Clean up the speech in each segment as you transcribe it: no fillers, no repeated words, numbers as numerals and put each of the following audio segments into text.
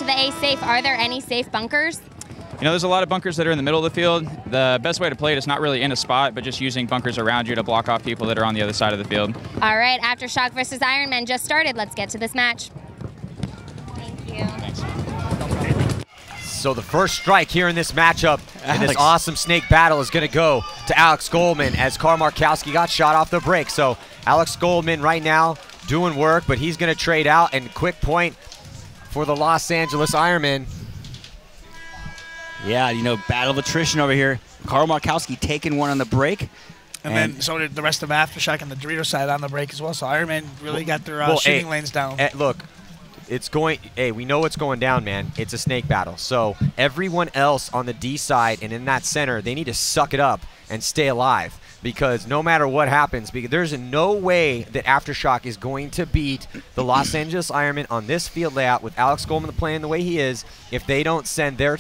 to the A safe. Are there any safe bunkers? You know, there's a lot of bunkers that are in the middle of the field. The best way to play it is not really in a spot, but just using bunkers around you to block off people that are on the other side of the field. All right, Aftershock versus Ironmen just started. Let's get to this match. Thank you. Thanks. So the first strike here in this matchup, in this awesome snake battle, is going to go to Alex Goldman as Carl Markowski got shot off the break. So Alex Goldman right now doing work, but he's going to trade out, and quick point for the Los Angeles Ironmen. Yeah, you know, battle of attrition over here. Carl Markowski taking one on the break. And then so did the rest of Aftershock and the Dorito side on the break as well. So Ironman really got their shooting lanes down. Look, it's going. Hey, we know what's going down, man. It's a snake battle. So everyone else on the D side and in that center, they need to suck it up and stay alive. Because no matter what happens, because there's no way that Aftershock is going to beat the Los Angeles Ironmen on this field layout with Alex Goldman playing the way he is if they don't send their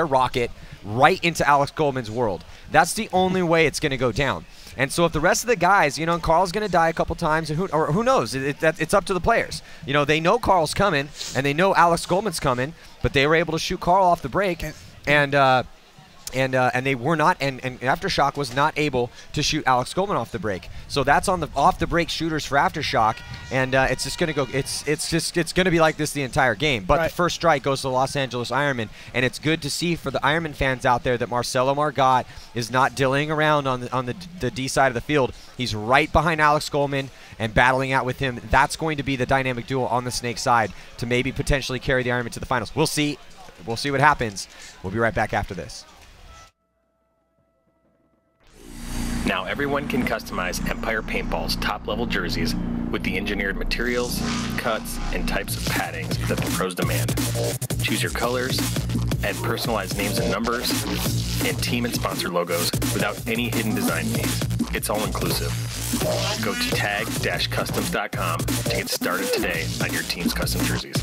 rocket right into Alex Goldman's world. That's the only way it's going to go down. And so if the rest of the guys, you know, and Carl's going to die a couple times, and who knows? It's up to the players. You know, they know Carl's coming, and they know Alex Goldman's coming, but they were able to shoot Carl off the break, and they were not, and Aftershock was not able to shoot Alex Goldman off the break. So that's on the off the break shooters for Aftershock, and it's just gonna go. It's gonna be like this the entire game. But the first strike goes to the Los Angeles Ironmen, and it's good to see for the Ironman fans out there that Marcelo Margot is not dillying around on the D side of the field. He's right behind Alex Goldman and battling out with him. That's going to be the dynamic duo on the Snake side to maybe potentially carry the Ironman to the finals. We'll see. We'll see what happens. We'll be right back after this. Now everyone can customize Empire Paintball's top-level jerseys with the engineered materials, cuts, and types of padding that the pros demand. Choose your colors, add personalized names and numbers, and team and sponsor logos without any hidden design fees. It's all inclusive. Go to tag-customs.com to get started today on your team's custom jerseys.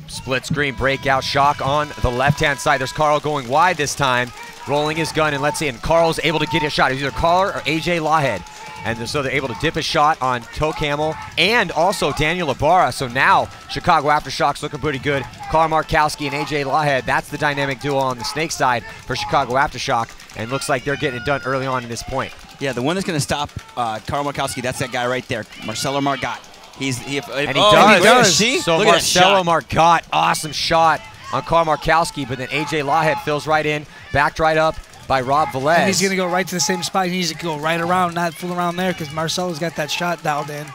Split screen breakout shock on the left-hand side. There's Carl going wide this time, rolling his gun, and let's see. And Carl's able to get a shot. It's either Carl or AJ Lawhead. And so they're able to dip a shot on Toe Camel and also Daniel Ibarra. So now Chicago Aftershock's looking pretty good. Carl Markowski and AJ Lawhead, that's the dynamic duo on the Snake side for Chicago Aftershock. And looks like they're getting it done early on in this point. Yeah, the one that's going to stop Carl Markowski, that's that guy right there, Marcelo Margot. He does. See? So Look Marcelo Margot, awesome shot on Carl Markowski, but then AJ Lawhead fills right in, backed right up by Rob Velez. And he's going to go right to the same spot. He needs to go right around, not fool around there, because Marcelo's got that shot dialed in.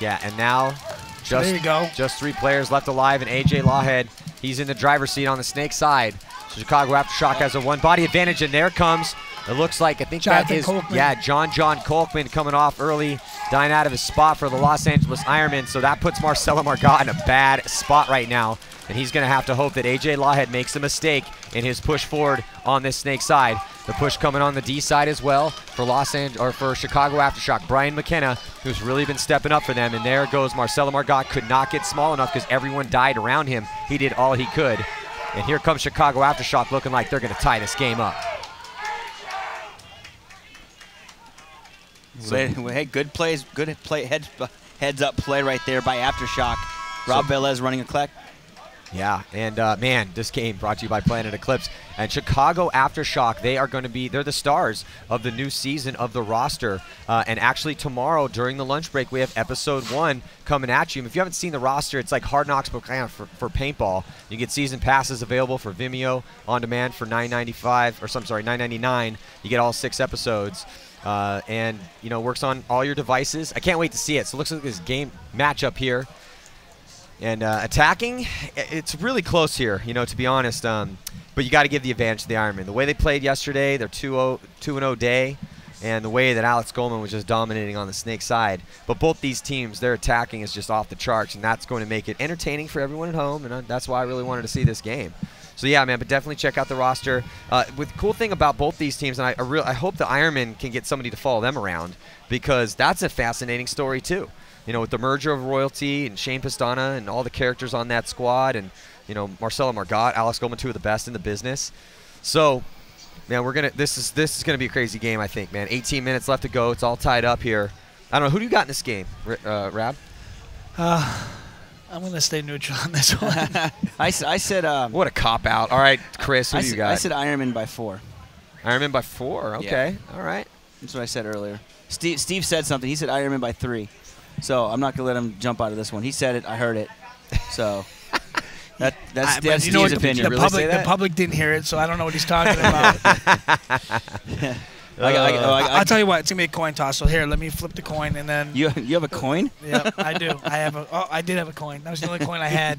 Yeah, and now there you go. Just 3 players left alive, and AJ Lawhead, he's in the driver's seat on the Snake side. So Chicago Aftershock has a one-body advantage, and there comes, it looks like, I think that is, John Kolkman coming off early, dying out of his spot for the Los Angeles Ironmen. So that puts Marcelo Margot in a bad spot right now, and he's going to have to hope that AJ Lawhead makes a mistake in his push forward on this Snake side. The push coming on the D side as well for for Chicago Aftershock. Brian McKenna, who's really been stepping up for them, and there goes Marcelo Margot. Could not get small enough because everyone died around him. He did all he could. And here comes Chicago Aftershock looking like they're going to tie this game up. Hey, good plays, good play, heads up play right there by Aftershock. Rob Velez running a collect. Yeah, and man, this game brought to you by Planet Eclipse. And Chicago Aftershock, they're the stars of the new season of the roster. And actually tomorrow during the lunch break, we have episode 1 coming at you. If you haven't seen the roster, it's like Hard Knocks for paintball. You get season passes available for Vimeo on demand for $9.99. You get all 6 episodes. And, you know, works on all your devices. I can't wait to see it. So it looks like this game matchup here. And attacking, it's really close here, you know, to be honest. But you got to give the advantage to the Ironmen. The way they played yesterday, their 2-0 day, and the way that Alex Goldman was just dominating on the Snake side. But both these teams, their attacking is just off the charts, and that's going to make it entertaining for everyone at home, and that's why I really wanted to see this game. So yeah, man, but definitely check out the roster. With the cool thing about both these teams, and I hope the Ironmen can get somebody to follow them around, because that's a fascinating story too. you know, with the merger of Royalty and Shane Pistana and all the characters on that squad, and you know, Marcelo Margot, Alex Goldman, 2 of the best in the business. So, man, this is gonna be a crazy game, I think, man. 18 minutes left to go. It's all tied up here. I don't know, who do you got in this game, Rab? I'm gonna stay neutral on this one. I said. What a cop out. All right, Chris, who do you got? I said Ironman by 4. Ironman by 4. Okay, Yeah. all right. That's what I said earlier. Steve said something. He said Ironman by 3. So I'm not gonna let him jump out of this one. He said it. I heard it. So that's you know Steve's what, opinion. The public didn't hear it, so I don't know what he's talking about. I'll tell you what. It's gonna be a coin toss. So here, let me flip the coin, and then You have a coin? Yep, I do. I did have a coin. That was the only coin I had.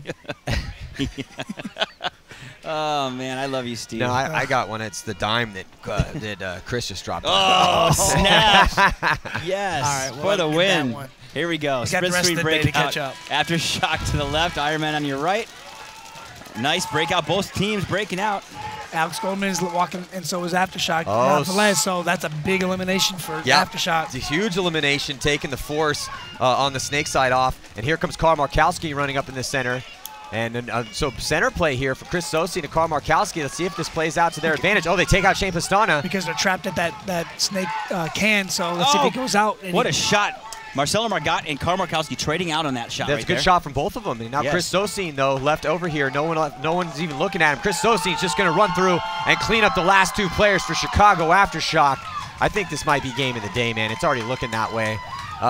Oh man, I love you, Steve. No, I got one. It's the dime that Chris just dropped. Oh, snap! Yes, All right, well, for the win. Here we go. We got the Sprint rest screen of the day to breakout. catch up. Aftershock to the left, Ironman on your right. Nice breakout. Both teams breaking out. Alex Goldman is walking, and so is Aftershock. Oh, Velez, so that's a big elimination for Aftershock. It's a huge elimination, taking the force on the snake side off. And here comes Carl Markowski running up in the center. And then, so center play here for Chris Sosi and Carl Markowski. Let's see if this plays out to their advantage. Oh, they take out Shane Pistana. Because they're trapped at that snake can, so let's see if he goes out. And What a shot. Marcelo Margot and Carl Markowski trading out on that shot. That's a good shot from both of them. And now Chris Sosin, though, left over here. No one's even looking at him. Chris Sosin's just going to run through and clean up the last 2 players for Chicago Aftershock. I think this might be game of the day, man. It's already looking that way.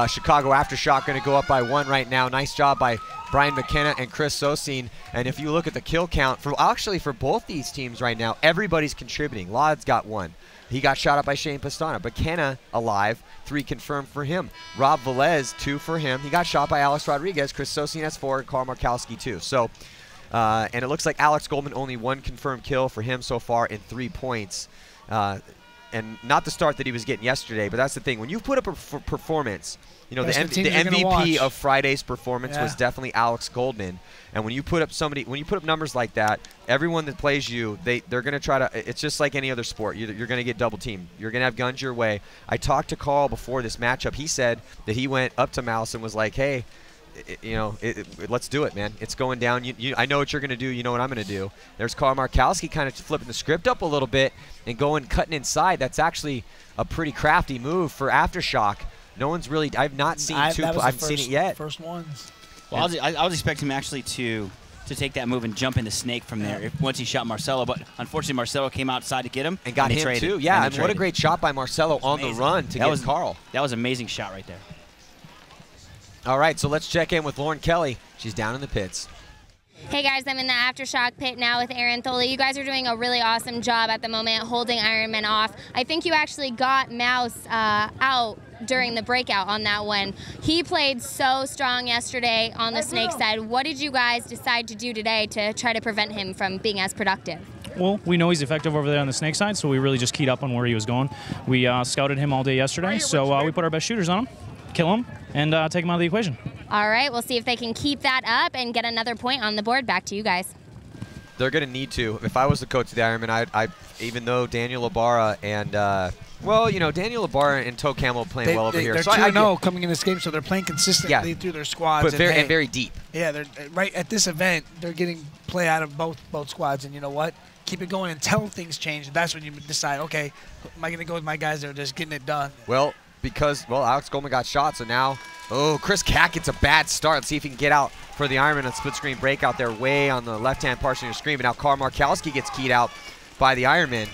Chicago Aftershock going to go up by 1 right now. Nice job by Brian McKenna and Chris Sosin. And if you look at the kill count, for both these teams right now, everybody's contributing. Laud's got 1. He got shot up by Shane Pistana. McKenna alive, 3 confirmed for him. Rob Velez, 2 for him. He got shot by Alex Rodriguez. Chris Sosin has 4, and Carl Markowski 2. So, and it looks like Alex Goldman only 1 confirmed kill for him so far in 3 points. And not the start that he was getting yesterday, but that's the thing. When you put up a performance, you know, the MVP of Friday's performance was definitely Alex Goldman. And when you put up numbers like that, everyone that plays you, they're going to try to. It's just like any other sport. You're going to get double teamed. You're going to have guns your way. I talked to Carl before this matchup. He said that he went up to Mouse and was like, "Hey, let's do it, man. It's going down. I know what you're going to do. You know what I'm going to do." There's Carl Markowski kind of flipping the script up a little bit and cutting inside. That's actually a pretty crafty move for Aftershock. No one's really. I've not seen I've seen it yet. First ones. Well, I was expecting him actually to take that move and jump into snake from there once he shot Marcelo, but unfortunately Marcelo came outside to get him and got him too. Yeah, and what a great shot by Marcelo on the run to get Carl. That was an amazing shot right there. All right, so let's check in with Lauren Kelly. She's down in the pits. Hey guys, I'm in the Aftershock pit now with Aaron Thole. You guys are doing a really awesome job at the moment holding Ironmen off. I think you actually got Mouse out during the breakout on that one. He played so strong yesterday on the snake side. What did you guys decide to do today to try to prevent him from being as productive? Well, we know he's effective over there on the snake side, so we really just keyed up on where he was going. We scouted him all day yesterday, so we put our best shooters on him, kill him, and take him out of the equation. All right, we'll see if they can keep that up and get another point on the board. Back to you guys. They're going to need to. If I was the coach of the Ironmen, even though Daniel Ibarra and, Daniel Ibarra and Toe Camel playing well over here. They're so 2-0 coming in this game, so they're playing consistently through their squads. But very deep. Yeah, they're right at this event. They're getting play out of both squads, and you know what? Keep it going until things change. That's when you decide, okay, am I going to go with my guys that are just getting it done? Well, Alex Goldman got shot, so now, Chris Cack gets a bad start. Let's see if he can get out for the Ironman on split screen breakout there way on the left-hand portion of your screen. But now Carl Markowski gets keyed out by the Ironman.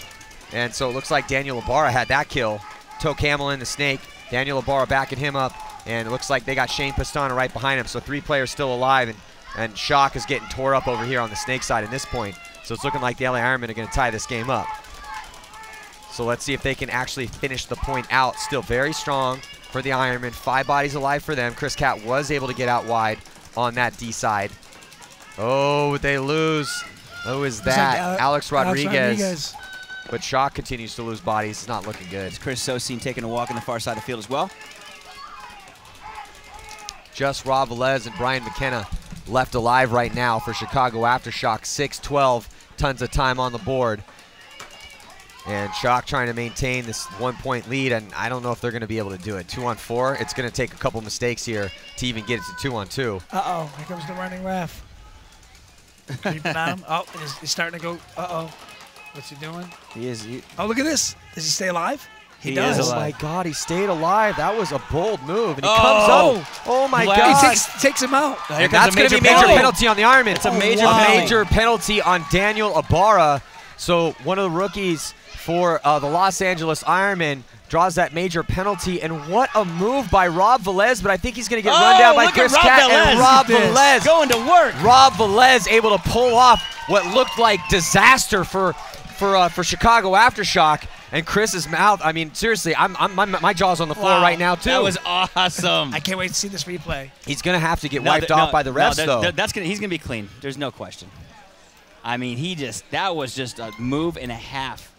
And so it looks like Daniel Ibarra had that kill. Toe Camel in the snake. Daniel Ibarra backing him up. And it looks like they got Shane Pistana right behind him. So 3 players still alive. And Shock is getting tore up over here on the snake side at this point. So it's looking like the LA Ironmen are going to tie this game up. So let's see if they can actually finish the point out. Still very strong for the Ironmen. 5 bodies alive for them. Chris Cat was able to get out wide on that D side. Oh, they lose. Who is that? Alex Rodriguez. But Shock continues to lose bodies. It's not looking good. It's Chris Sosin taking a walk on the far side of the field as well. Just Rob Velez and Brian McKenna left alive right now for Chicago Aftershock. 6-12, tons of time on the board. And Shock trying to maintain this 1-point lead, and I don't know if they're going to be able to do it. 2-on-4, it's going to take a couple mistakes here to even get it to 2-on-2. Uh-oh, here comes the running ref. Creeping on him. Oh, he's starting to go, uh-oh. What's he doing? He is. Oh, look at this. Does he stay alive? He does. is Oh, alive. my God, he stayed alive. That was a bold move, and he comes up. Oh, my God. He takes him out. And that's going to be a major penalty on the Ironman. It's a major penalty on Daniel Ibarra. So one of the rookies for the Los Angeles Ironmen draws that major penalty. And what a move by Rob Velez, but I think he's going to get run down by Chris Cat. And Rob Velez going to work. Rob Velez able to pull off what looked like disaster for Chicago Aftershock. And Chris's mouth, I mean, seriously, my jaw's on the floor right now, too. That was awesome. I can't wait to see this replay. He's going to have to get wiped off by the refs, though. He's going to be clean. There's no question. I mean, that was just a move and a half.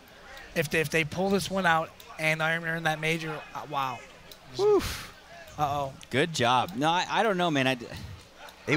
If they pull this one out and Ironmen are in that major, wow. Oof. Uh-oh. Good job. No, I don't know, man. Hey,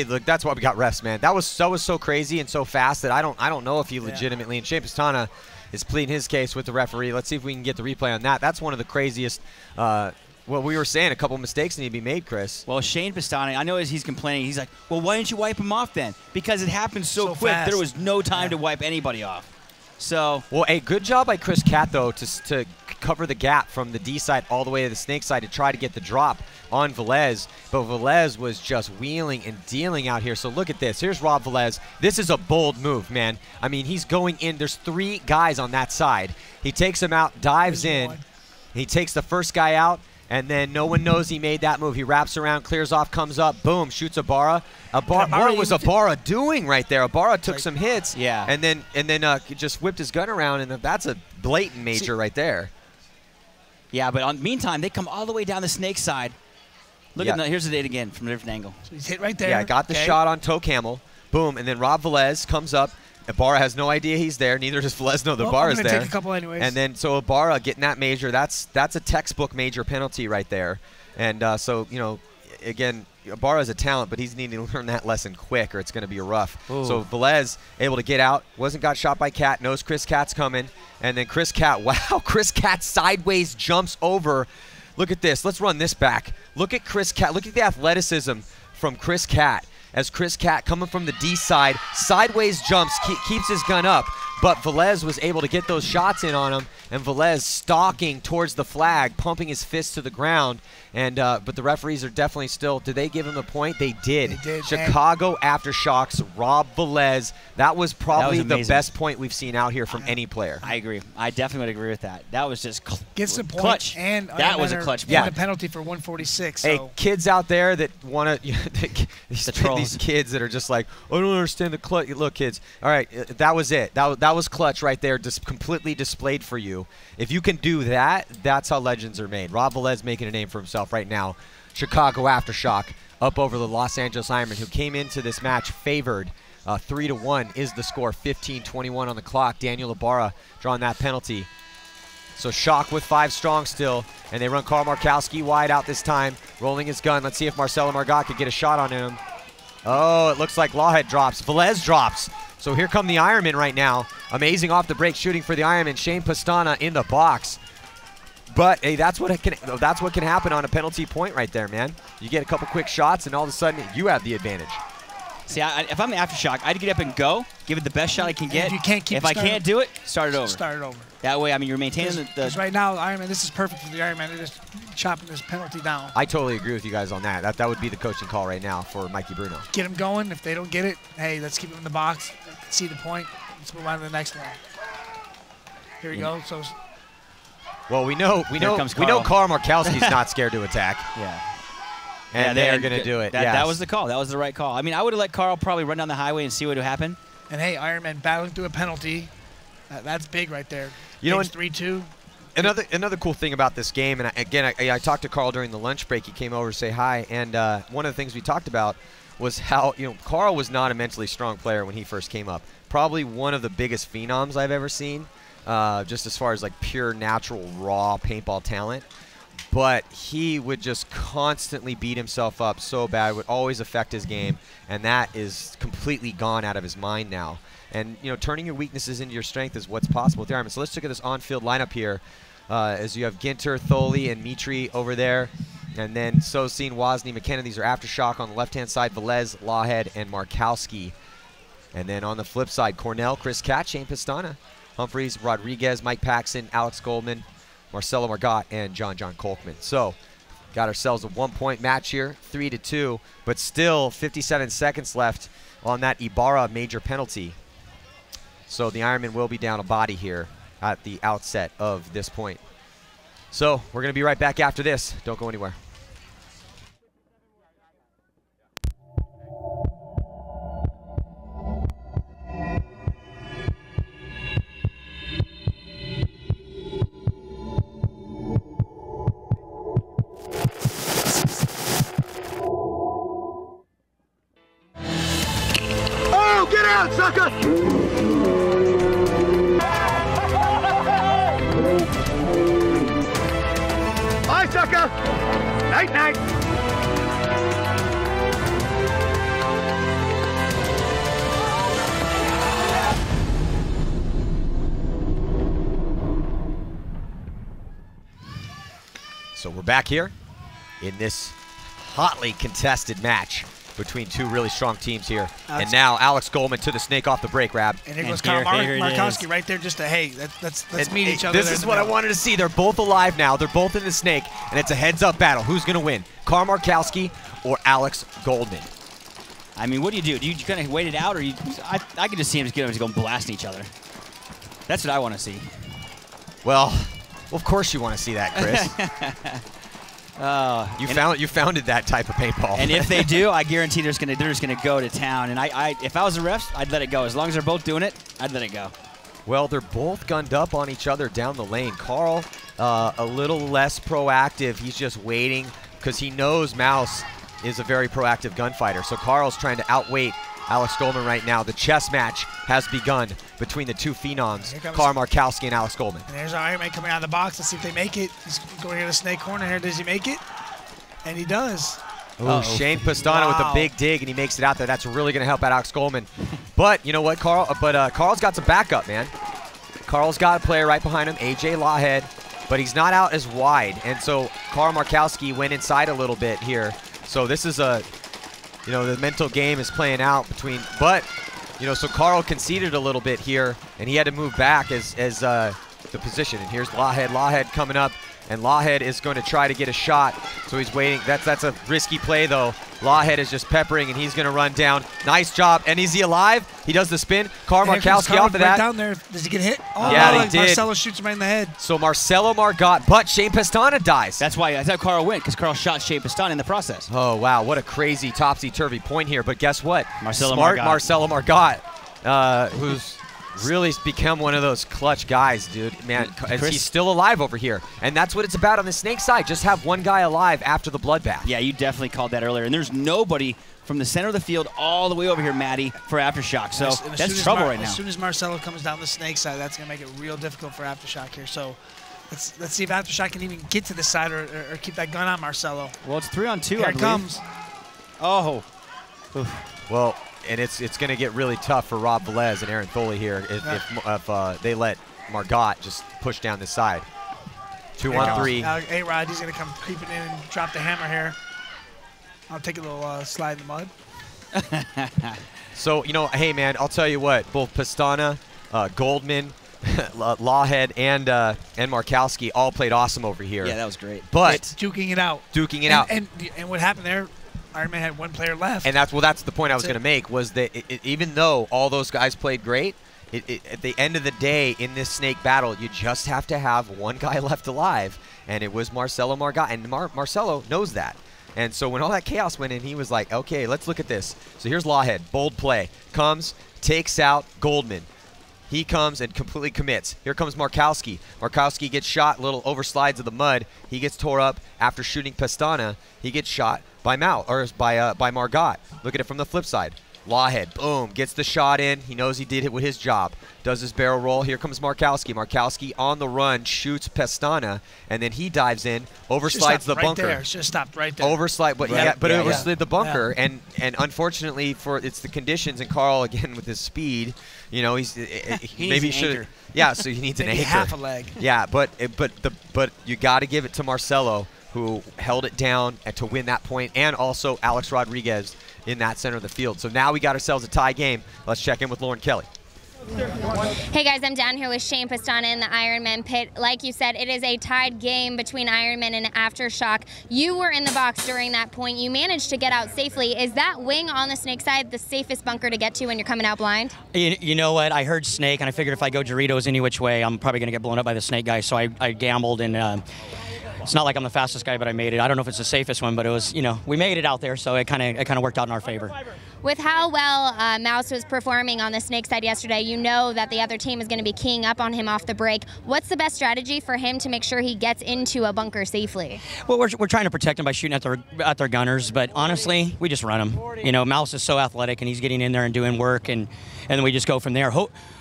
look, that's why we got refs, man. That was so crazy and so fast that I don't know if he legitimately, and Shane Pistana is pleading his case with the referee. Let's see if we can get the replay on that. That's one of the craziest, what we were saying, a couple mistakes need to be made, Chris. Well, Shane Pistana, I know as he's complaining, he's like, well, why didn't you wipe him off then? Because it happened so quick, fast. there was no time to wipe anybody off. So, well, a good job by Chris Cat, though, to cover the gap from the D side all the way to the snake side to try to get the drop on Velez. But Velez was just wheeling and dealing out here. So look at this. Here's Rob Velez. This is a bold move, man. I mean, he's going in. There's 3 guys on that side. He takes him out, dives in. He takes the first guy out. And then no one knows he made that move. He wraps around, clears off, comes up, boom, shoots Ibarra. What was Ibarra doing right there? Ibarra took some hits, and then just whipped his gun around, and that's a blatant major right there. Yeah, but meantime, they come all the way down the snake side. Look at that. Here's the date again from a different angle. So he's hit right there. Yeah, got the shot on Toe Camel. Boom, and then Rob Velez comes up. Ibarra has no idea he's there. Neither does Velez know the Ibarra's there. I'm going to take a couple anyways. And then so Ibarra getting that major, that's a textbook major penalty right there. And so, you know, again, Ibarra's a talent, but he's needing to learn that lesson quick or it's going to be rough. Ooh. So Velez able to get out, got shot by Cat, knows Chris Cat's coming. And then Chris Cat, wow, Chris Cat sideways jumps over. Look at this. Let's run this back. Look at Chris Cat. Look at the athleticism from Chris Cat. As Chris Cat coming from the D side, sideways jumps, keeps his gun up. But Velez was able to get those shots in on him, and Velez stalking towards the flag, pumping his fist to the ground. And but the referees are definitely still. Did they give him the point? They did. They did. Chicago Aftershocks, Rob Velez. That was probably the best point we've seen out here from any player. I agree. I definitely would agree with that. That was just gets the point, clutch. And that was a clutch. Yeah, a penalty for 146. Hey, so. Kids out there that want to, these kids that are just like, I don't understand the clutch. Look, kids. All right, that was it. That was clutch right there, just completely displayed for you. If you can do that, that's how legends are made. Rob Velez making a name for himself right now. Chicago Aftershock up over the Los Angeles Ironmen, who came into this match favored. 3-1 is the score. 15:21 on the clock. Daniel Ibarra drawing that penalty. So Shock with 5 strong still, and they run Carl Markowski wide out this time, rolling his gun. Let's see if Marcelo Margot could get a shot on him. Oh, it looks like Lawhead drops. Velez drops. So here come the Ironmen right now. Amazing off the break shooting for the Ironmen. Shane Pistana in the box. But hey, that's what can happen on a penalty point right there, man. You get a couple quick shots, and all of a sudden you have the advantage. See, if I'm Aftershock, I'd get up and go, give it the best shot I can get. If you can't keep if I can't do it, start it over. Start it over. That way, I mean, you're maintaining the. Because right now, Ironman, this is perfect for the Ironman. They're just chopping this penalty down. I totally agree with you guys on that. That would be the coaching call right now for Mikey Bruno. Get them going. If they don't get it, hey, let's keep them in the box. See the point. Let's move on to the next one. Here we go. So. Well, we know Carl Markowski's not scared to attack. Yeah. And they are going to do it. That was the call. That was the right call. I mean, I would have let Carl probably run down the highway and see what would happen. And hey, Ironman battling through a penalty. That's big right there. You know, 3-2. Another cool thing about this game, and again, I talked to Carl during the lunch break. He came over to say hi, and one of the things we talked about was how, Carl was not a mentally strong player when he first came up. Probably one of the biggest phenoms I've ever seen, just as far as like pure, natural, raw paintball talent. but he would just constantly beat himself up so bad, would always affect his game, and that is completely gone out of his mind now. And, you know, turning your weaknesses into your strength is what's possible with the Ironmen. So let's look at this on-field lineup here, as you have Ginter, Thole, and Mitri over there, and then Sosin, Wozni, McKenna. These are Aftershock on the left-hand side, Velez, Lawhead, and Markowski. And then on the flip side, Cornell, Chris Katz, Shane Pistana, Humphreys, Rodriguez, Mike Paxson, Alex Goldman, Marcelo Margot, and John Kolkman. So got ourselves a 1-point match here, 3-2, but still 57 seconds left on that Ibarra major penalty. So the Ironmen will be down a body here at the outset of this point. So we're going to be right back after this. Don't go anywhere. Oh, get out, sucker! Bye, sucker! Night, night! So we're back here in this hotly contested match between two really strong teams here. And now Alex Goldman to the snake off the break, Rab. And here goes Kyle Markowski right there just to, hey, let's meet each other. This is what I wanted to see. They're both alive now. They're both in the snake, and it's a heads-up battle. Who's going to win, Kyle Markowski or Alex Goldman? I mean, what do? Do you kind of wait it out, or I can just see him just going blasting each other. That's what I want to see. Well, of course you want to see that, Chris. You founded that type of paintball. And if they do, I guarantee they're just gonna go to town. And if I was a ref, I'd let it go. As long as they're both doing it, I'd let it go. Well, they're both gunned up on each other down the lane. Carl, a little less proactive. He's just waiting because he knows Mouse is a very proactive gunfighter. So Carl's trying to outweight Alex Goldman right now. The chess match has begun between the two phenoms, Kyle Markowski and Alex Goldman. And there's our Ironman coming out of the box. Let's see if they make it. He's going here to the snake corner here. Does he make it? And he does. Oh, Shane Pistana with a big dig, and he makes it out there. That's really going to help out Alex Goldman. But you know what, Carl? Carl's got some backup, man. Carl's got a player right behind him, AJ Lawhead, but he's not out as wide. And so Kyle Markowski went inside a little bit here. So this is a, you know, the mental game is playing out between, but, you know, so Carl conceded a little bit here, and he had to move back as the position. And here's Lawhead. Lawhead coming up, and Lawhead is going to try to get a shot. So he's waiting. That's a risky play, though. Lawhead is just peppering, and he's going to run down. Nice job. And is he alive? He does the spin. Kyle Markowski off of that. Down there. Does he get hit? Oh, yeah, he did. Marcelo shoots him right in the head. So Marcelo Margot, but Shane Pistana dies. That's why I thought Carl went, because Carl shot Shane Pistana in the process. Oh, wow. What a crazy topsy-turvy point here. But guess what? Marcelo Margot, who's really become one of those clutch guys, dude. Man, he's still alive over here. And that's what it's about on the snake side. Just have one guy alive after the bloodbath. Yeah, you definitely called that earlier. And there's nobody from the center of the field all the way over here, Maddie, for Aftershock. So that's trouble right now. As soon as Marcelo comes down the snake side, that's going to make it real difficult for Aftershock here. So let's see if Aftershock can even get to this side or keep that gun on Marcelo. Well, it's 3-on-2, Here it comes. Oh. Well, and it's going to get really tough for Rob Velez and Aaron Thole here if they let Margot just push down this side. 2-on-3. A-Rod, he's going to come creeping in and drop the hammer here. I'll take a little slide in the mud. So, you know, hey, man, I'll tell you what. Both Pistana, Goldman, Lawhead, and Markowski all played awesome over here. Yeah, that was great. But duking it out. And what happened there, Ironman had one player left. And that's the point I was going to make, was that even though all those guys played great, at the end of the day, in this snake battle, you just have to have one guy left alive, and it was Marcelo Margot, and Marcelo knows that. And so when all that chaos went in, he was like, okay, let's look at this. So here's Lawhead, bold play, comes, takes out Goldman. He comes and completely commits. Here comes Markowski. Markowski gets shot, little overslides of the mud. He gets tore up after shooting Pistana. He gets shot by by Margot. Look at it from the flip side. Lawhead, boom, gets the shot in. He knows he did it with his job. Does his barrel roll. Here comes Markowski. Markowski on the run, shoots Pestana, and then he dives in, overslides the bunker. There. Should have stopped right there. Overslide, but right. but it overslid the bunker, and unfortunately it's the conditions. And Carl again with his speed, you know, maybe should. Yeah, so he needs an anchor. Half a leg. Yeah, but you got to give it to Marcelo, who held it down to win that point, and also Alex Rodriguez in that center of the field. So now we got ourselves a tie game. Let's check in with Lauren Kelly. Hey guys, I'm down here with Shane Pestana in the Ironmen pit. Like you said, it is a tied game between Ironmen and Aftershock. You were in the box during that point. You managed to get out safely. Is that wing on the snake side the safest bunker to get to when you're coming out blind? You know what? I heard snake, and I figured if I go Doritos any which way, I'm probably going to get blown up by the snake guy. So I gambled, and it's not like I'm the fastest guy, but I made it. I don't know if it's the safest one, but it was, you know, we made it out there, so it kind of worked out in our favor. With how well Mouse was performing on the snake side yesterday, you know that the other team is going to be keying up on him off the break. What's the best strategy for him to make sure he gets into a bunker safely? Well, we're trying to protect him by shooting at their gunners, but honestly, we just run him. You know, Mouse is so athletic, and he's getting in there and doing work, and then we just go from there.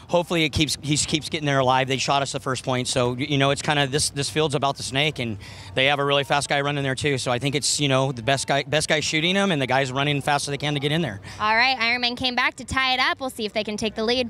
Hopefully he keeps getting there alive. They shot us the first point, so you know it's kind of this field's about the snake, and they have a really fast guy running there too. So I think it's, you know, the best guy shooting him, and the guys running fast as they can to get in there. All right, Ironman came back to tie it up. We'll see if they can take the lead.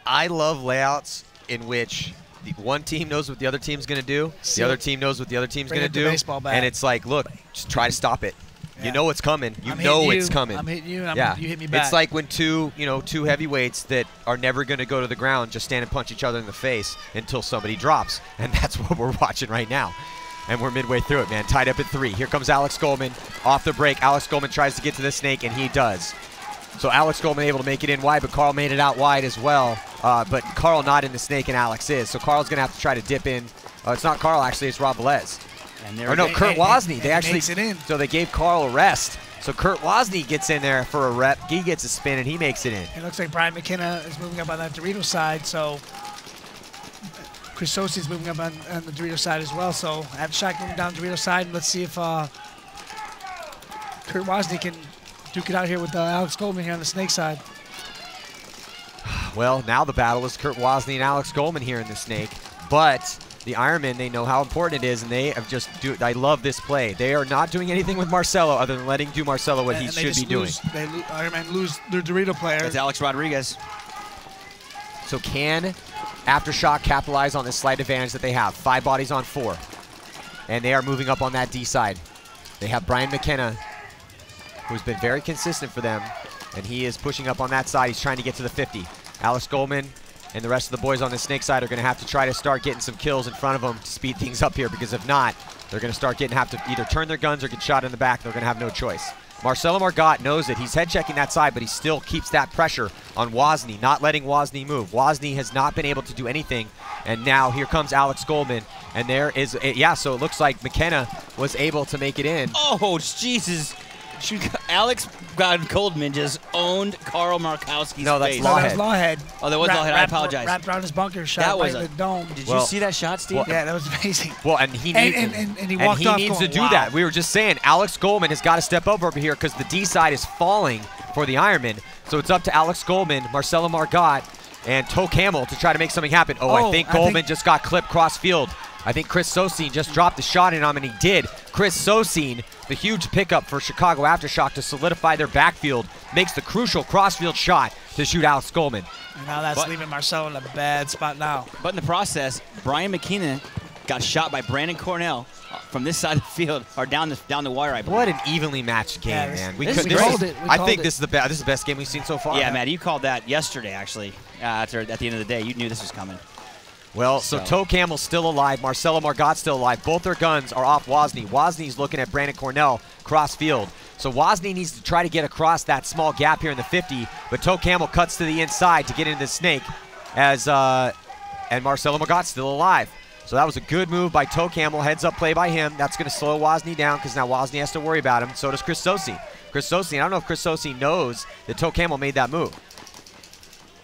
I love layouts in which one team knows what the other team's going to do, the other team knows what the other team's going to do, and it's like, look, just try to stop it. You know it's coming. You know it's coming. I'm hitting you, and you hit me back. It's like when two heavyweights that are never going to go to the ground just stand and punch each other in the face until somebody drops. And that's what we're watching right now. And we're midway through it, man. Tied up at 3. Here comes Alex Goldman off the break. Alex Goldman tries to get to the snake, and he does. So Alex Goldman able to make it in wide, but Carl made it out wide as well. But Carl not in the snake, and Alex is. So Carl's going to have to try to dip in. It's not Carl, actually. It's Rob Velez. Or no, Kurt Wozni. They actually makes it in. So they gave Carl a rest. So Kurt Wozni gets in there for a rep. He gets a spin, and he makes it in. It looks like Brian McKenna is moving up on that Dorito side. So Chris Sosi is moving up on the Dorito side as well. So Aftershock moving down Dorito side. And let's see if Kurt Wozni can duke it out here with Alex Goldman here on the snake side. Well, now the battle is Kurt Wozni and Alex Goldman here in the snake. But the Ironmen, they know how important it is, and they have I love this play. They are not doing anything with Marcelo other than letting Marcelo what he should be doing. Ironmen lose their Dorito player. It's Alex Rodriguez. So can Aftershock capitalize on this slight advantage that they have? 5 bodies on 4. And they are moving up on that D side. They have Brian McKenna, who's been very consistent for them, and he is pushing up on that side. He's trying to get to the 50. Alex Goldman and the rest of the boys on the snake side are going to have to try to start getting some kills in front of them to speed things up here, because if not, they're going to start have to either turn their guns or get shot in the back. They're going to have no choice. Marcelo Margot knows it. He's head checking that side, but he still keeps that pressure on Wozni, not letting Wozni move. Wozni has not been able to do anything, and now here comes Alex Goldman, and there is, so it looks like McKenna was able to make it in. Oh, Jesus. Alex Goldman just owned Carl Markowski's face. No, that's Lawhead. Lawhead. Oh, that was Lawhead. I apologize. Wrapped around his bunker, shot that was right in the dome. Did you see that shot, Steve? Yeah, that was amazing. Well, and he needs, and he walked off needs going, to do wow. that. We were just saying, Alex Goldman has got to step up over here because the D side is falling for the Ironmen. So it's up to Alex Goldman, Marcelo Margot, and Toe Camel to try to make something happen. I think Goldman just got clipped cross field. I think Chris Sosin just dropped the shot in on him, and he did. Chris Sosin, the huge pickup for Chicago Aftershock to solidify their backfield, makes the crucial crossfield shot to shoot Alex Goldman. And now that's leaving Marcelo in a bad spot now. But in the process, Brian McKenna got shot by Brandon Cornell from this side of the field, or down the wire, I believe. What an evenly matched game, man. We called it. I think this is the best game we've seen so far. Yeah, Matt, you called that yesterday, actually. At the end of the day, you knew this was coming. Well, so Toe Camel's still alive. Marcelo Margot's still alive. Both their guns are off Wozni. Wozny's looking at Brandon Cornell cross field. So Wozni needs to try to get across that small gap here in the 50, but Toe Camel cuts to the inside to get into the snake and Marcelo Margot's still alive. So that was a good move by Toe Camel. Heads up play by him. That's going to slow Wozni down because now Wozni has to worry about him. So does Chris Sosi. Chris Sosi, I don't know if Chris Sosi knows that Toe Camel made that move.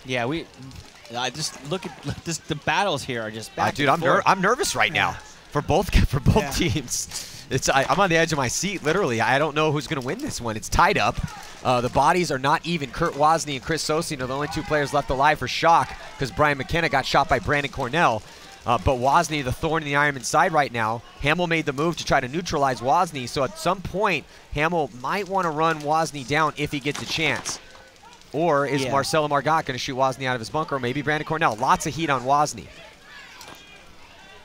Yeah, I just look at the battles here are just back. Dude, I'm nervous right now for both teams. I'm on the edge of my seat, literally. I don't know who's going to win this one. It's tied up. The bodies are not even. Kurt Wozni and Chris Sosine are the only 2 players left alive for Shock because Brian McKenna got shot by Brandon Cornell. But Wozni, the thorn in the Ironman side right now. Hamill made the move to try to neutralize Wozni, so at some point, Hamill might want to run Wozni down if he gets a chance. Or is Marcelo Margot going to shoot Wozni out of his bunker, or maybe Brandon Cornell? Lots of heat on Wozni.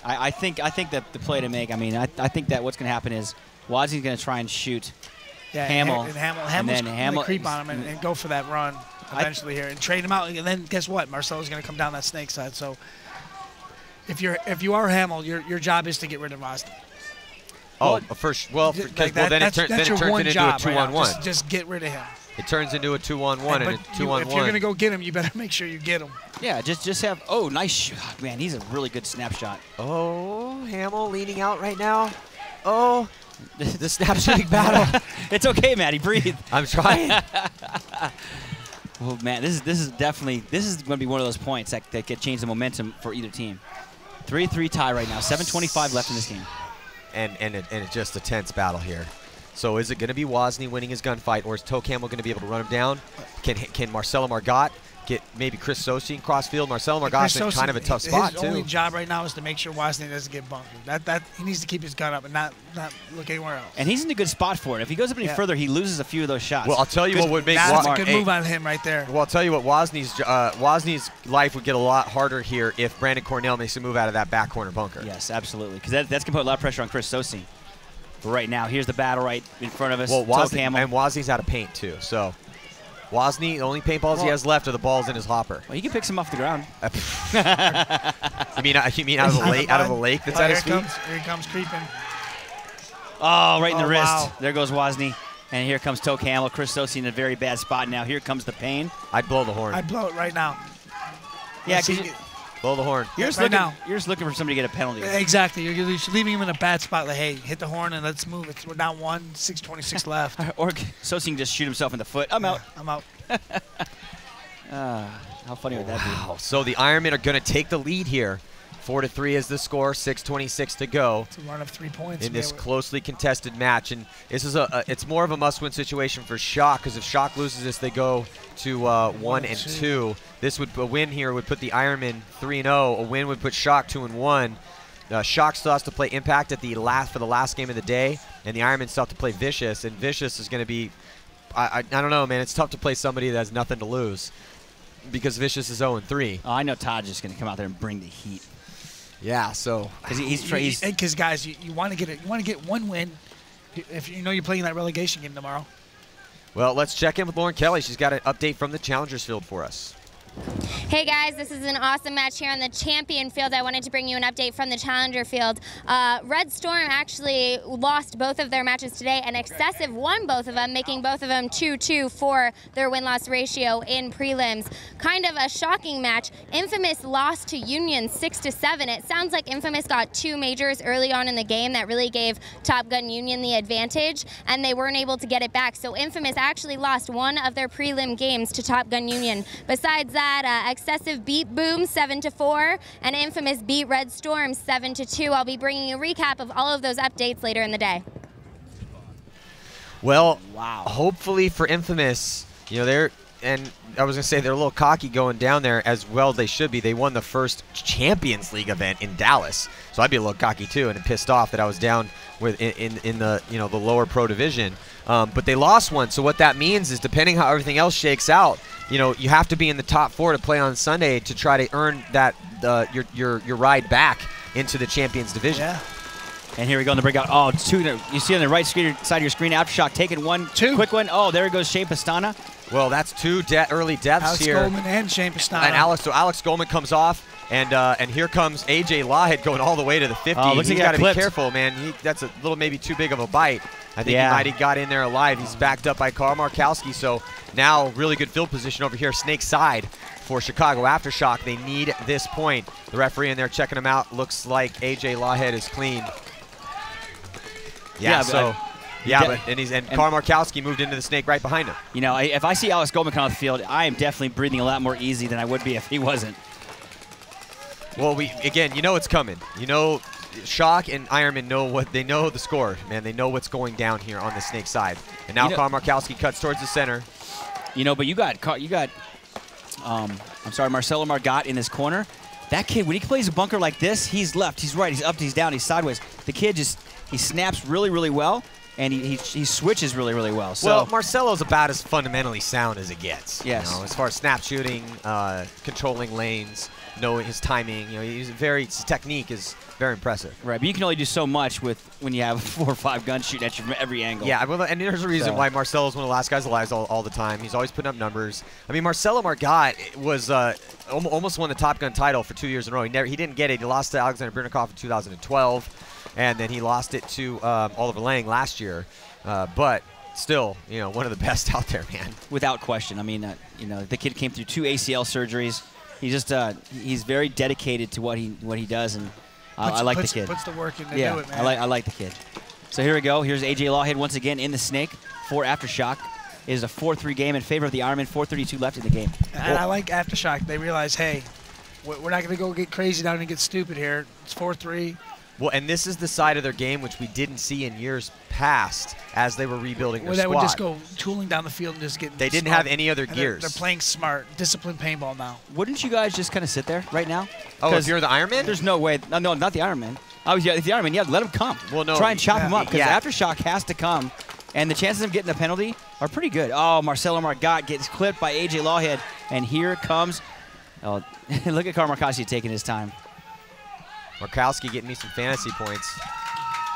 I think that the play to make, I mean, I think that what's going to happen is Wozny's going to try and shoot Hamill. And Hamill's going to creep on him and go for that run eventually here and trade him out. And then guess what? Marcelo's going to come down that snake side. So if you are Hamill, your job is to get rid of Wozni. Oh, then it turns into a 2-on-1. Just get rid of him. It turns into a 2-on-1 and a 2-on-1. If you're going to go get him, you better make sure you get him. Yeah, just have, oh, nice shot. Oh, man, he's a really good snapshot. Oh, Hamill leaning out right now. Oh, the snap shooting battle. It's okay, Matty, breathe. I'm trying. Well, man, this is definitely, this is going to be one of those points that could change the momentum for either team. 3-3 tie right now, 7:25 left in this game. And it's just a tense battle here. So is it going to be Wozni winning his gunfight, or is Toe Campbell going to be able to run him down? Can Marcelo Margot get maybe Chris Sosine crossfield? Marcelo Margot's in kind of a tough spot, too. His only job right now is to make sure Wozni doesn't get bunkered. He needs to keep his gun up and not look anywhere else. And he's in a good spot for it. If he goes up any further, he loses a few of those shots. Well, I'll tell you what would make that's a good move on him right there. Well, I'll tell you what, Wozny's life would get a lot harder here if Brandon Cornell makes a move out of that back corner bunker. Yes, absolutely, because that's going to put a lot of pressure on Chris Sosine. But right now, here's the battle right in front of us. Well, Wozny's out of paint, too. So Wozni, the only paintballs he has left are the balls in his hopper. Well, he can pick some off the ground. You mean out of a lake that's at his feet? Here he comes creeping. Oh, right in the wrist. Wow. There goes Wozni. And here comes Toe Campbell. Chris Sosine in a very bad spot now. Here comes the pain. I'd blow the horn. I'd blow it right now. Yeah, blow the horn. You're just looking for somebody to get a penalty. Exactly. You're leaving him in a bad spot. Like, hey, hit the horn and let's move. We're down 1, 6:26 left. Or Sosine can just shoot himself in the foot. I'm out. I'm out. How funny would that be? So the Ironmen are going to take the lead here. 4-3 is the score. 6:26 to go. It's a run of 3 points in this closely contested match, and this is it's more of a must-win situation for Shock, because if Shock loses this, they go to 1-2. A win here would put the Ironmen 3-0. A win would put Shock 2-1. Shock still has to play Impact at for the last game of the day, and the Ironmen still have to play Vicious, and Vicious is going to be, I don't know, man. It's tough to play somebody that has nothing to lose, because Vicious is 0-3. Oh, I know Todd's just going to come out there and bring the heat. Yeah, so because guys, you want to get one win if you know you're playing that relegation game tomorrow. Well, let's check in with Lauren Kelly. She's got an update from the Challengers Field for us. Hey guys, this is an awesome match here on the Champion Field. I wanted to bring you an update from the Challenger Field. Red Storm actually lost both of their matches today, and Excessive won both of them, making both of them 2-2 for their win-loss ratio in prelims. Kind of a shocking match. Infamous lost to Union 6-7. It sounds like Infamous got 2 majors early on in the game that really gave Top Gun Union the advantage, and they weren't able to get it back. So Infamous actually lost one of their prelim games to Top Gun Union. Besides that, Excessive beat Boom 7-4, and Infamous beat Red Storm 7-2. I'll be bringing a recap of all of those updates later in the day. Well, hopefully for Infamous, they're a little cocky going down there, as well they should be. They won the first Champions League event in Dallas, so I'd be a little cocky too, and pissed off that I was down in the the lower pro division. But they lost one, so what that means is, depending how everything else shakes out, you have to be in the top 4 to play on Sunday to try to earn that your ride back into the Champions Division. Yeah. And here we go in the breakout. Oh, 2. You see on the right side of your screen, Aftershock taking 1, 2 quick one. Oh, there goes Shane Pastana. Well, that's 2 early deaths here. Alex Goldman and Shane Pastana. And Alex Goldman comes off, and here comes AJ Lawhead going all the way to the 50. Oh, looks like he's got to be careful, man. That's a little maybe too big of a bite. I think he might have got in there alive. He's backed up by Carl Markowski, so now really good field position over here, snake side for Chicago Aftershock. They need this point. The referee in there checking him out. Looks like AJ Lawhead is clean. And Carl Markowski moved into the snake right behind him. If I see Alex Goldman come off the field, I am definitely breathing a lot more easy than I would be if he wasn't. Well, again, it's coming. Shock and Ironmen know the score, man. They know what's going down here on the Snake side. And now Carl Markowski cuts towards the center. You know, but you got I'm sorry, Marcelo Margot in this corner. That kid, when he plays a bunker like this, he's left, he's right, he's up, he's down, he's sideways. The kid he snaps really, really well, and he switches really, really well. So, well, Marcelo's about as fundamentally sound as it gets. Yes. You know, as far as snap shooting, controlling lanes, knowing his timing. You know, his technique is very impressive. Right, but you can only do so much when you have 4 or 5 guns shooting at you from every angle. Yeah, well, and there's a reason why Marcelo's one of the last guys alive all the time. He's always putting up numbers. I mean, Marcelo Margot was almost won the Top Gun title for 2 years in a row. He didn't get it. He lost to Alexander Brunnikov in 2012, and then he lost it to Oliver Lang last year. But still, you know, one of the best out there, man. Without question. I mean, you know, the kid came through 2 ACL surgeries. He's just he's very dedicated to what he does, and I like the kid. Puts the work in to yeah, do it, man. I like the kid. So here we go. Here's AJ Lawhead once again in the Snake for Aftershock. It is a 4-3 game in favor of the Ironmen. 4:32 left in the game. And I like Aftershock. They realize, hey, we're not going to go get crazy down and get stupid here. It's 4-3. Well, and this is the side of their game which we didn't see in years past as they were rebuilding their squad. Where they would just go tooling down the field and just get. They didn't have any other gears. They're playing smart, disciplined paintball now. Wouldn't you guys just kind of sit there right now? Oh, if you're the Ironman? There's no way. No, not the Ironman. If the Ironman, yeah, let him come. Well, no. Try and chop him up because Aftershock has to come, and the chances of getting a penalty are pretty good. Oh, Marcelo Margot gets clipped by AJ Lawhead, and here comes. Oh, look at Carl Markowski taking his time. Markowski getting me some fantasy points.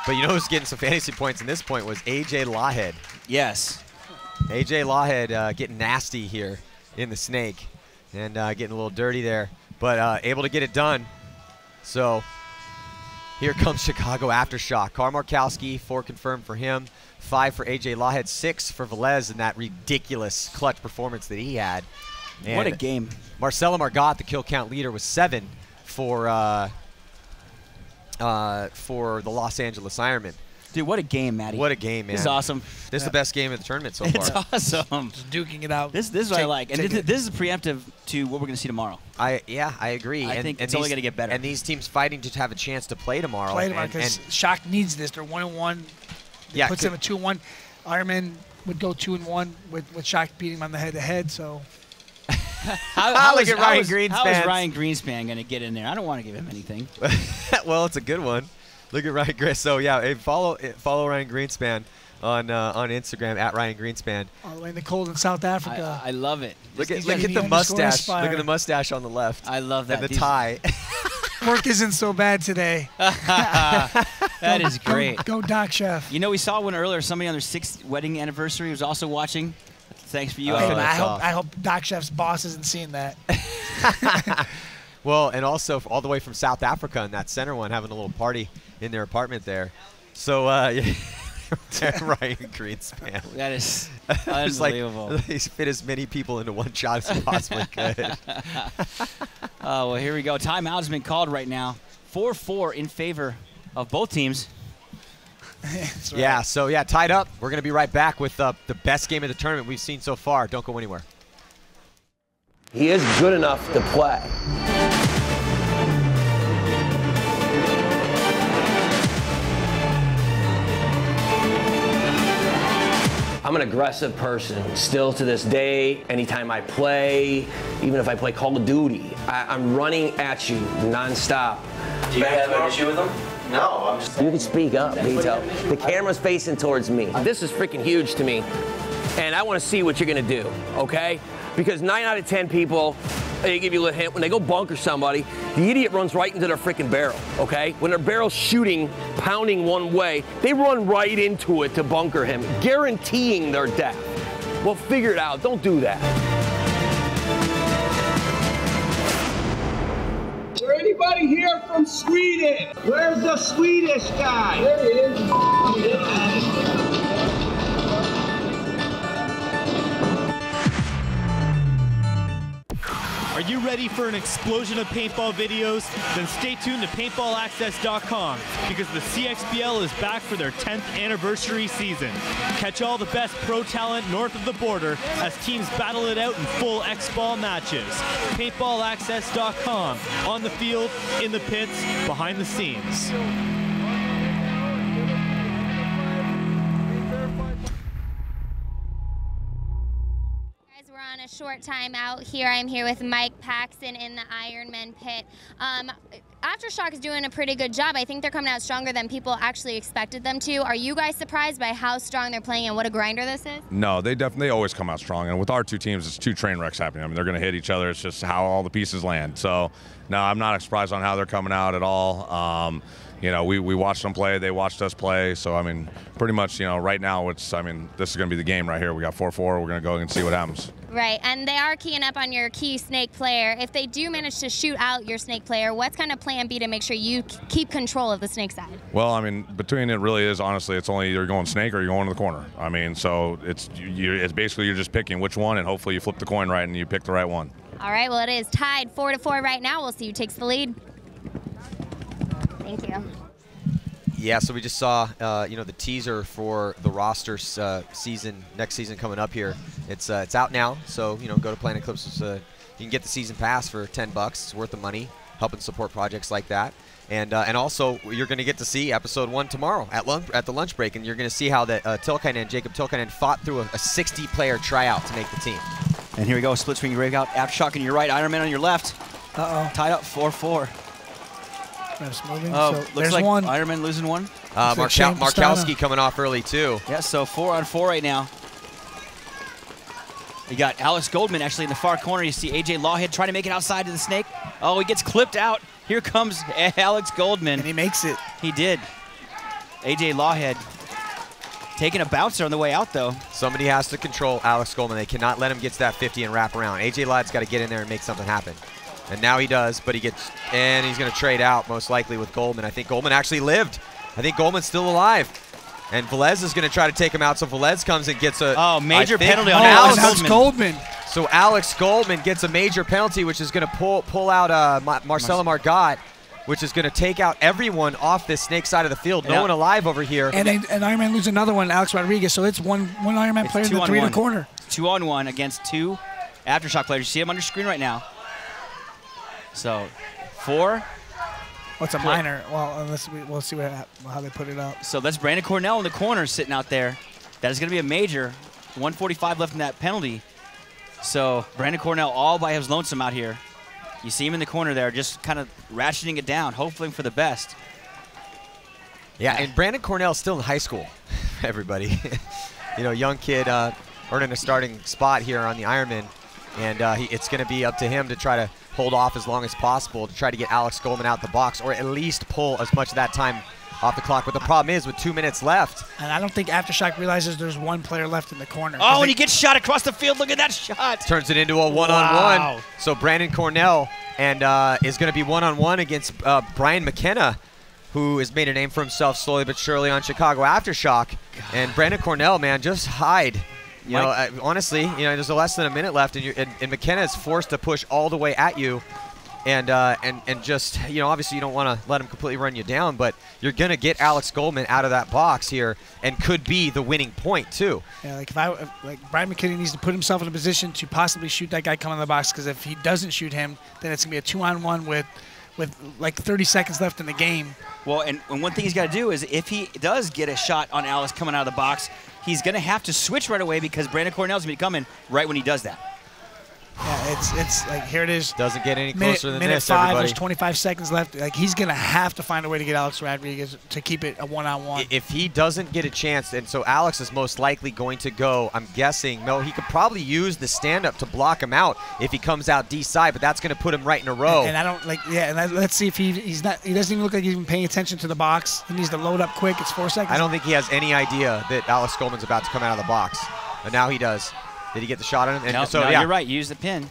But you know who's getting some fantasy points in this point was AJ Lawhead. Yes. AJ Lawhead getting nasty here in the Snake and getting a little dirty there, but able to get it done. So here comes Chicago Aftershock. Carl Markowski, 4 confirmed for him, 5 for AJ Lawhead, 6 for Velez in that ridiculous clutch performance that he had. And what a game. Marcelo Margot, the kill count leader, was 7 for the Los Angeles Ironmen. Dude, what a game, Matty. What a game, man. This is awesome. This is the best game of the tournament so far. It's awesome. Just duking it out. This is what I like. And this is preemptive to what we're going to see tomorrow. I agree. I think it's only going to get better. And these teams fighting to have a chance to play tomorrow. Because Shock needs this. They're 1-1. Yeah, puts them at 2-1. Ironman would go 2-1 with Shock beating them on the head-to-head. So how is Ryan Greenspan going to get in there? I don't want to give him anything. Well, it's a good one. Look at Ryan Greenspan. So yeah, hey, follow Ryan Greenspan on Instagram at Ryan Greenspan. All the way in the cold in South Africa. I love it. Look at the mustache. Look at the mustache on the left. I love that. And the tie. Work isn't so bad today. That is great. Go Doc Chef. You know, we saw one earlier. Somebody on their 6th wedding anniversary was also watching. Thanks for you. I hope Doc Chef's boss isn't seeing that. Well, and also all the way from South Africa in that center one, having a little party in their apartment there. So, Ryan Greenspan. That is unbelievable. Like, he's fit as many people into one shot as he possibly could. Oh, well, here we go. Timeout has been called right now. 4-4 in favor of both teams. Right. Yeah, so, tied up. We're going to be right back with the best game of the tournament we've seen so far. Don't go anywhere. He is good enough to play. I'm an aggressive person, still to this day. Anytime I play, even if I play Call of Duty, I'm running at you nonstop. Do you have an issue with him? No, I'm just... You can speak up, Vito. The camera's facing towards me. This is freaking huge to me, and I want to see what you're going to do, okay? Because 9 out of 10 people, they give you a little hint, when they go bunker somebody, the idiot runs right into their freaking barrel, okay? When their barrel's shooting, pounding one way, they run right into it to bunker him, guaranteeing their death. Well, figure it out. Don't do that. Is there anybody here from Sweden? Where's the Swedish guy? There he is. Are you ready for an explosion of paintball videos? Then stay tuned to paintballaccess.com because the CXBL is back for their 10th anniversary season. Catch all the best pro talent north of the border as teams battle it out in full X-Ball matches. Paintballaccess.com, on the field, in the pits, behind the scenes. We're on a short time out here. I'm here with Mike Paxton in the Ironmen pit. Aftershock is doing a pretty good job. I think they're coming out stronger than people actually expected them to. Are you guys surprised by how strong they're playing and what a grinder this is? No, they always come out strong. And with our two teams, it's two train wrecks happening. I mean, they're going to hit each other. It's just how all the pieces land. So, no, I'm not surprised on how they're coming out at all. You know, we watched them play. They watched us play. So, I mean, pretty much, you know, right now this is going to be the game right here. We got 4-4. We're going to go and see what happens. Right, and they are keying up on your key snake player. If they do manage to shoot out your snake player, what's kind of plan B to make sure you keep control of the snake side? Well, I mean, between it really is, honestly, it's only either going snake or you're going to the corner. I mean, so it's basically you're just picking which one, and hopefully you flip the coin right and you pick the right one. All right, well, it is tied 4-4 right now. We'll see who takes the lead. Thank you. Yeah, so we just saw, you know, the teaser for the roster next season coming up here. It's out now, so, you know, go to Planet Eclipse. You can get the season pass for $10. It's worth the money, helping support projects like that. And also, you're going to get to see episode 1 tomorrow at the lunch break, and you're going to see how that Jacob Tilkainen fought through a 60-player tryout to make the team. And here we go, split screen breakout. Aftershock on your right, Ironman on your left. Tied up 4-4. Moving. Oh, so looks there's like one. Ironman losing one. Markowski coming off early, too. Yeah, so 4-on-4 right now. You got Alex Goldman actually in the far corner. You see AJ Lawhead trying to make it outside to the snake. Oh, he gets clipped out. Here comes Alex Goldman. And he makes it. He did. AJ Lawhead taking a bouncer on the way out, though. Somebody has to control Alex Goldman. They cannot let him get to that 50 and wrap around. AJ Lawhead's got to get in there and make something happen. And now he does, but he's going to trade out most likely with Goldman. I think Goldman actually lived. I think Goldman's still alive. And Velez is going to try to take him out, so Velez comes and gets a major penalty on Alex Goldman. So Alex Goldman gets a major penalty, which is going to pull out Marcelo Margot, which is going to take out everyone off this snake side of the field. No one alive over here. And Ironman loses another one, Alex Rodriguez. So it's one Ironman player in the 3 in the corner. 2-on-1 against 2 Aftershock players. You see him on your screen right now. So 4. What's a minor? Well, we'll see how they put it up. So that's Brandon Cornell in the corner sitting out there. That is going to be a major. 145 left in that penalty. So Brandon Cornell all by his lonesome out here. You see him in the corner there, just kind of ratcheting it down, hoping for the best. Yeah, and Brandon Cornell is still in high school, everybody. You know, young kid earning a starting spot here on the Ironman. And it's going to be up to him to try to hold off as long as possible to try to get Alex Goldman out the box, or at least pull as much of that time off the clock. But the problem is with 2 minutes left. And I don't think Aftershock realizes there's one player left in the corner. Oh, and he gets shot across the field. Look at that shot. Turns it into a one-on-one. Wow. So Brandon Cornell is going to be one-on-one against Brian McKenna, who has made a name for himself slowly but surely on Chicago Aftershock. God. And Brandon Cornell, man, just hide. You know, honestly, you know, there's less than a minute left, and McKenna is forced to push all the way at you, and just, you know, obviously you don't want to let him completely run you down, but you're gonna get Alex Goldman out of that box here, and could be the winning point too. Yeah, like Brian McKenna needs to put himself in a position to possibly shoot that guy coming in the box, because if he doesn't shoot him, then it's gonna be a 2-on-1 with like 30 seconds left in the game. Well, and one thing he's got to do is if he does get a shot on Alex coming out of the box, he's going to have to switch right away, because Brandon Cornell's going to be coming right when he does that. Yeah, it's like, here it is. Doesn't get any closer than minute this, 5, everybody. There's 25 seconds left. Like, he's going to have to find a way to get Alex Rodriguez to keep it a one-on-one. If he doesn't get a chance, and so Alex is most likely going to go, I'm guessing, no, he could probably use the stand-up to block him out if he comes out D-side, but that's going to put him right in a row. And I don't, like, yeah, and let's see if he doesn't even look like he's even paying attention to the box. He needs to load up quick. It's 4 seconds. I don't think he has any idea that Alex Goldman's about to come out of the box. But now he does. Did he get the shot on him? And no, so, no, yeah. You're right. Use the pin.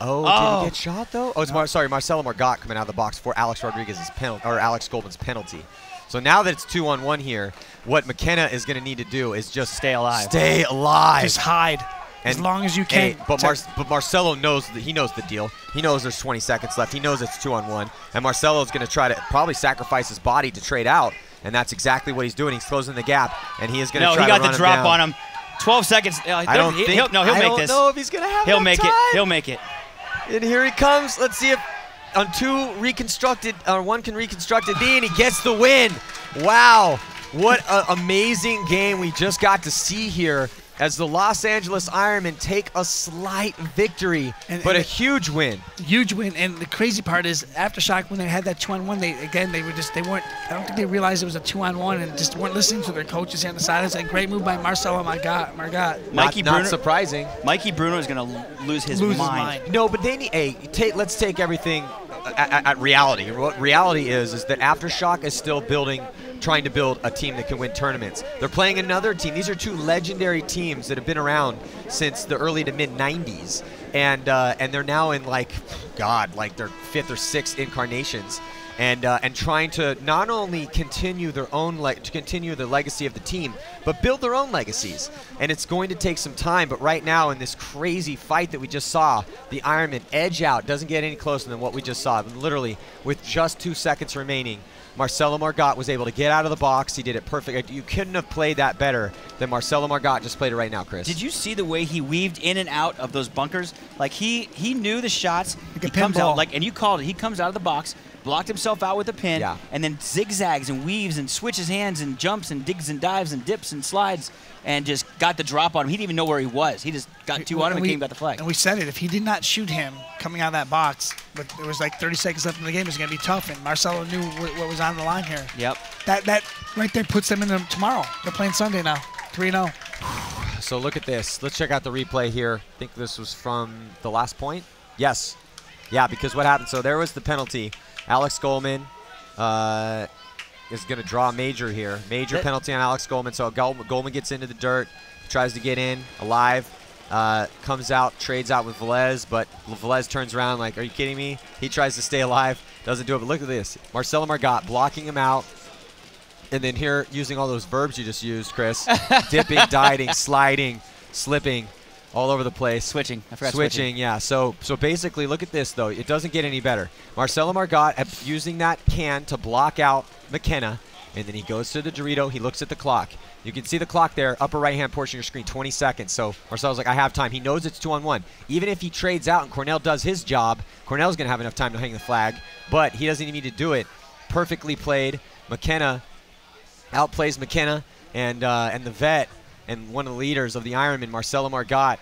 Oh, did he get shot though? Oh, it's Marcelo Margot coming out of the box for Alex Rodriguez's penalty, or Alex Goldman's penalty. So now that it's 2-on-1 here, what McKenna is going to need to do is just stay alive. Stay alive. Just hide as long as you can. But Marcelo knows he knows the deal. He knows there's 20 seconds left. He knows it's 2-on-1, and Marcelo's going to try to probably sacrifice his body to trade out, and that's exactly what he's doing. He's closing the gap, and he is going to try to run him down. No, he got the drop on him. 12 seconds. I don't think. He'll make this. I don't know if he's going to have He'll make time. it. He'll make it. And here he comes. Let's see if on 2 reconstructed, or 1 can reconstruct it D, and he gets the win. Wow. What an amazing game we just got to see here. as the Los Angeles Ironmen take a slight victory, but a huge win. Huge win, and the crazy part is Aftershock, when they had that 2-on-1, they weren't. I don't think they realized it was a 2-on-1 and just weren't listening to their coaches here on the sidelines. A great move by Marcelo Margot. Not surprising. Mikey Bruno is going to lose his mind. No, but they need. Let's take everything at reality. What reality is that Aftershock is still trying to build a team that can win tournaments. They're playing another team. These are two legendary teams that have been around since the early to mid 90s, and they're now in like their 5th or 6th incarnations, and trying to not only continue their own continue the legacy of the team, but build their own legacies. And it's going to take some time. But right now, in this crazy fight that we just saw, the Ironmen edge out. Doesn't get any closer than what we just saw. Literally, with just 2 seconds remaining, Marcelo Margot was able to get out of the box. He did it perfect. You couldn't have played that better than Marcelo Margot just played it right now, Chris. Did you see the way he weaved in and out of those bunkers? Like he knew the shots. Like he comes out and you called it. He comes out of the box, blocked himself out with a pin, and then zigzags and weaves and switches hands and jumps and digs and dives and dips and slides and just got the drop on him. He didn't even know where he was. He just got 2 on him and came got the flag. And we said it. If he did not shoot him coming out of that box, but there was like 30 seconds left in the game, it was going to be tough. And Marcelo knew what was on the line here. Yep. That right there puts them in them tomorrow. They're playing Sunday now, 3-0. So look at this. Let's check out the replay here. I think this was from the last point. Yes. Yeah, because what happened? So there was the penalty. Alex Goldman is going to draw a major here. Major penalty on Alex Goldman. So Goldman gets into the dirt, tries to get in alive, comes out, trades out with Velez, but Velez turns around like, are you kidding me? He tries to stay alive, doesn't do it. But look at this. Marcelo Margot blocking him out. And then here, using all those verbs you just used, Chris, dipping, diving, sliding, slipping, all over the place. Switching. I forgot switching. Yeah. So basically, look at this, though. It doesn't get any better. Marcelo Margot using that can to block out McKenna, and then he goes to the Dorito. He looks at the clock. You can see the clock there, upper right-hand portion of your screen, 20 seconds. So Marcelo's like, I have time. He knows it's 2-on-1. Even if he trades out and Cornell does his job, Cornell's going to have enough time to hang the flag, but he doesn't even need to do it. Perfectly played. McKenna outplays McKenna, and the vet and one of the leaders of the Ironmen, Marcelo Margot,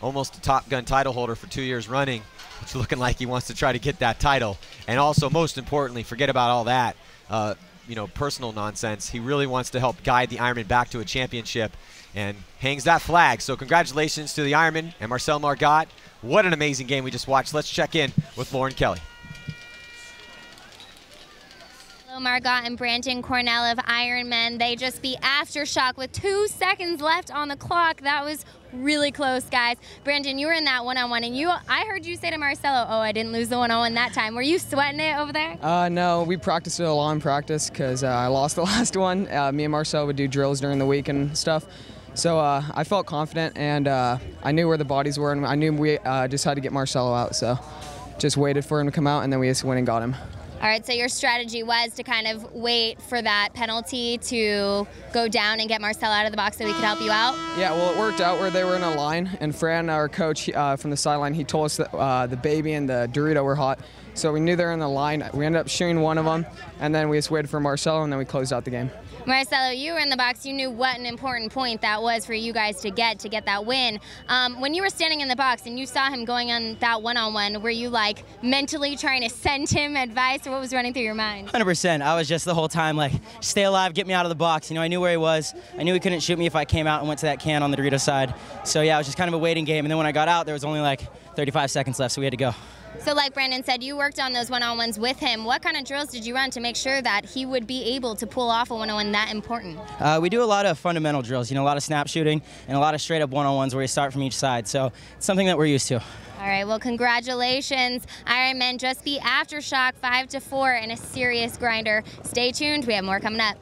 almost a Top Gun title holder for 2 years running. It's looking like he wants to try to get that title. And also, most importantly, forget about all that, personal nonsense. He really wants to help guide the Ironmen back to a championship and hangs that flag. So congratulations to the Ironmen and Marcelo Margot. What an amazing game we just watched. Let's check in with Lauren Kelly. Margot and Brandon Cornell of Ironmen. They just beat Aftershock with 2 seconds left on the clock. That was really close, guys. Brandon, you were in that one-on-one, and I heard you say to Marcelo, oh, I didn't lose the one-on-one that time. Were you sweating it over there? No, we practiced it a lot in practice because I lost the last one. Me and Marcelo would do drills during the week and stuff. So I felt confident, and I knew where the bodies were, and I knew we just had to get Marcelo out. So just waited for him to come out, and then we just went and got him. All right, so your strategy was to kind of wait for that penalty to go down and get Marcelo out of the box so he could help you out? Yeah, well, it worked out where they were in a line, and Fran, our coach from the sideline, he told us that the baby and the Dorito were hot. So we knew they were in the line. We ended up shooting one of them, and then we just waited for Marcelo, and then we closed out the game. Marcelo, you were in the box. You knew what an important point that was for you guys to get that win. When you were standing in the box and you saw him going on that one-on-one, were you like mentally trying to send him advice, or what was running through your mind? 100%. I was just the whole time like, stay alive, get me out of the box. You know, I knew where he was. I knew he couldn't shoot me if I came out and went to that can on the Dorito side. So yeah, it was just kind of a waiting game. And then when I got out, there was only like 35 seconds left, so we had to go. So like Brandon said, you worked on those one-on-ones with him. What kind of drills did you run to make sure that he would be able to pull off a one-on-one that important? We do a lot of fundamental drills, a lot of snap shooting and a lot of straight-up one-on-ones where you start from each side. So it's something that we're used to. All right, well, congratulations. Ironmen just beat Aftershock 5-4 in a serious grinder. Stay tuned. We have more coming up.